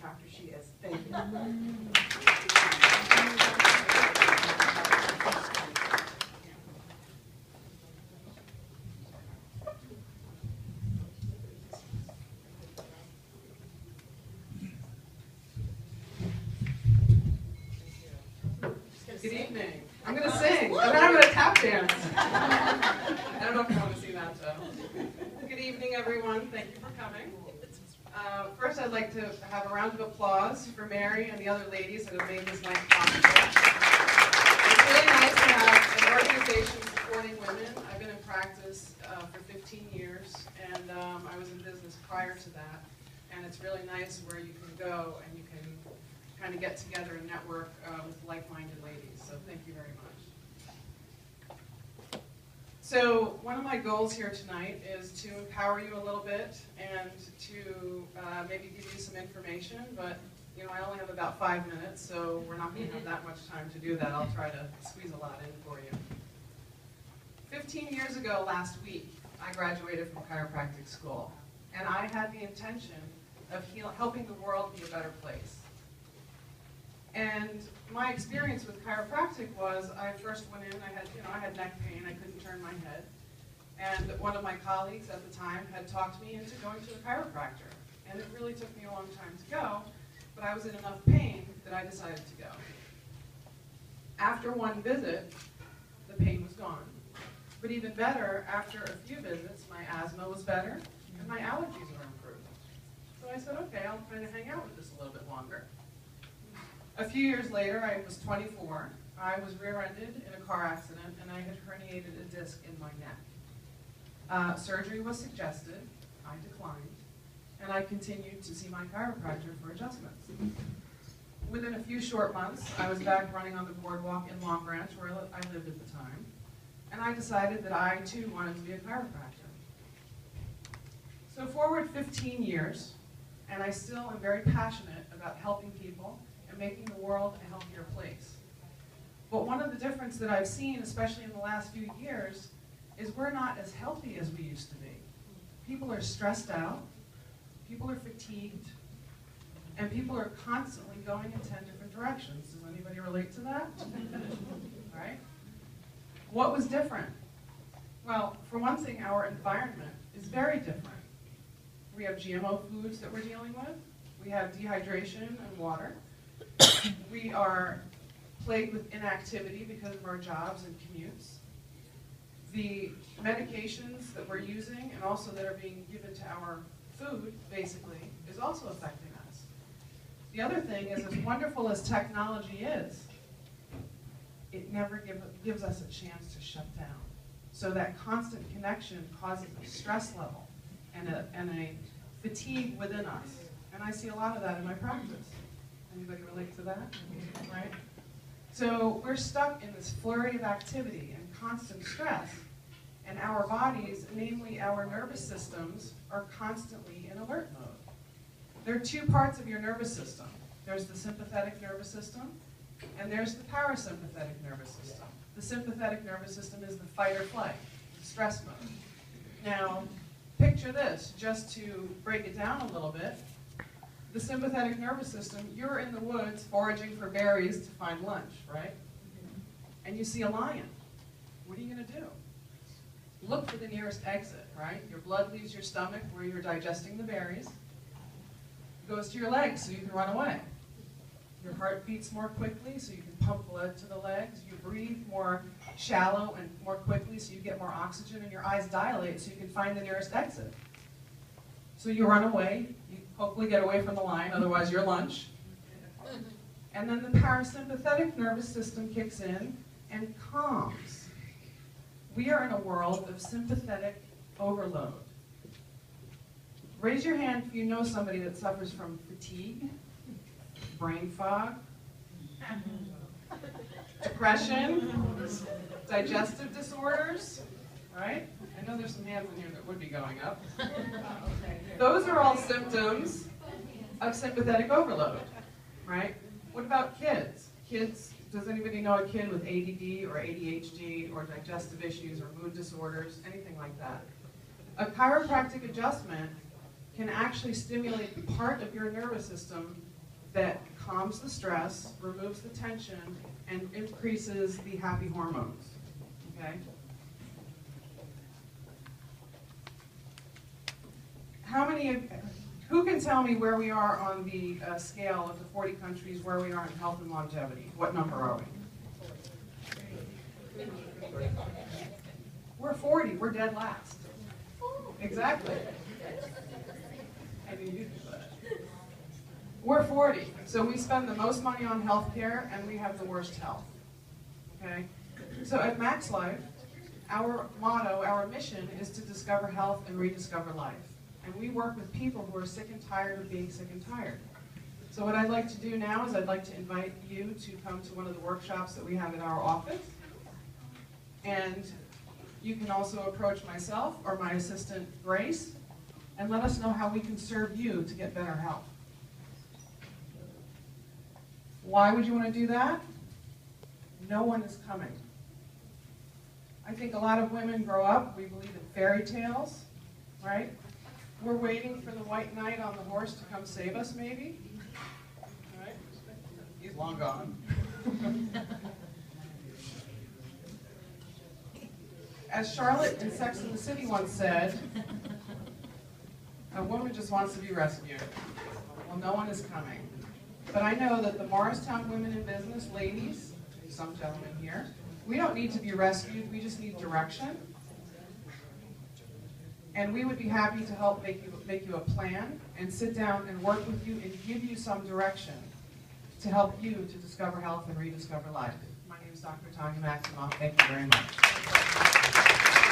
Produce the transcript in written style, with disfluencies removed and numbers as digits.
chiropractor she is. Thank you. Good evening. I'm going to sing, and then I'm going to tap dance. I don't know if you want to see that, though. Good evening, everyone. Thank you for coming. First, I'd like to have a round of applause for Mary and the other ladies that have made this night possible. It's really nice to have an organization supporting women. I've been in practice for 15 years, and I was in business prior to that. And it's really nice where you can go and you can kind of get together and network with like-minded ladies. So thank you very much. So one of my goals here tonight is to empower you a little bit and to maybe give you some information, but I only have about 5 minutes, so we're not going to have that much time to do that. I'll try to squeeze a lot in for you. 15 years ago last week, I graduated from chiropractic school, and I had the intention of helping the world be a better place. And my experience with chiropractic was, I first went in, I had neck pain, I couldn't turn my head. And one of my colleagues at the time had talked me into going to a chiropractor. And it really took me a long time to go, but I was in enough pain that I decided to go. After one visit, the pain was gone. But even better, after a few visits, my asthma was better, and my allergies were improved. So I said, okay, I'll kind of hang out with this a little bit longer. A few years later, I was 24. I was rear-ended in a car accident, and I had herniated a disc in my neck. Surgery was suggested. I declined, and I continued to see my chiropractor for adjustments. Within a few short months, I was back running on the boardwalk in Long Branch, where I lived at the time, and I decided that I, too, wanted to be a chiropractor. So forward 15 years, and I still am very passionate about helping people and making the world a healthier place. But one of the differences that I've seen, especially in the last few years, is we're not as healthy as we used to be. People are stressed out, people are fatigued, and people are constantly going in 10 different directions. Does anybody relate to that? Right? What was different? Well, for one thing, our environment is very different. We have GMO foods that we're dealing with. We have dehydration and water. We are plagued with inactivity because of our jobs and commutes. The medications that we're using and also that are being given to our food, basically, is also affecting us. The other thing is, as wonderful as technology is, it never gives us a chance to shut down. So that constant connection causes a stress level and a fatigue within us. And I see a lot of that in my practice. Anybody relate to that? Right? So we're stuck in this flurry of activity and constant stress, and our bodies, namely our nervous systems, are constantly in alert mode. There are two parts of your nervous system. There's the sympathetic nervous system, and there's the parasympathetic nervous system. The sympathetic nervous system is the fight or flight, the stress mode. Now, picture this, just to break it down a little bit. The sympathetic nervous system, you're in the woods foraging for berries to find lunch, right? And you see a lion. What are you going to do? Look for the nearest exit, right? Your blood leaves your stomach where you're digesting the berries. It goes to your legs so you can run away. Your heart beats more quickly so you can pump blood to the legs. You breathe more shallow and more quickly so you get more oxygen, and your eyes dilate so you can find the nearest exit. So you run away. You hopefully get away from the lion, otherwise you're lunch. And then the parasympathetic nervous system kicks in and calms. We are in a world of sympathetic overload. Raise your hand if you know somebody that suffers from fatigue, brain fog, depression, digestive disorders, right? I know there's some hands in here that would be going up. Those are all symptoms of sympathetic overload, right? What about kids? Kids, does anybody know a kid with ADD or ADHD or digestive issues or mood disorders, anything like that? A chiropractic adjustment can actually stimulate the part of your nervous system that calms the stress, removes the tension, and increases the happy hormones. Okay? Who can tell me where we are on the scale of the 40 countries, where we are in health and longevity? What number are we? We're 40. We're dead last. Exactly. I mean, you do that. We're 40. So we spend the most money on health care, and we have the worst health. Okay? So at Maxlife, our motto, our mission is to discover health and rediscover life. And we work with people who are sick and tired of being sick and tired. So what I'd like to do now is I'd like to invite you to come to one of the workshops that we have in our office. And you can also approach myself or my assistant, Grace, and let us know how we can serve you to get better health. Why would you want to do that? No one is coming. I think a lot of women grow up, we believe in fairy tales, right? We're waiting for the white knight on the horse to come save us, maybe. Right? He's long gone. As Charlotte in Sex and the City once said, a woman just wants to be rescued. Well, no one is coming. But I know that the Morristown Women in Business, ladies, some gentlemen here, we don't need to be rescued, we just need direction. And we would be happy to help make you a plan and sit down and work with you and give you some direction to help you to discover health and rediscover life. My name is Dr. Tanya Maximoff. Thank you very much.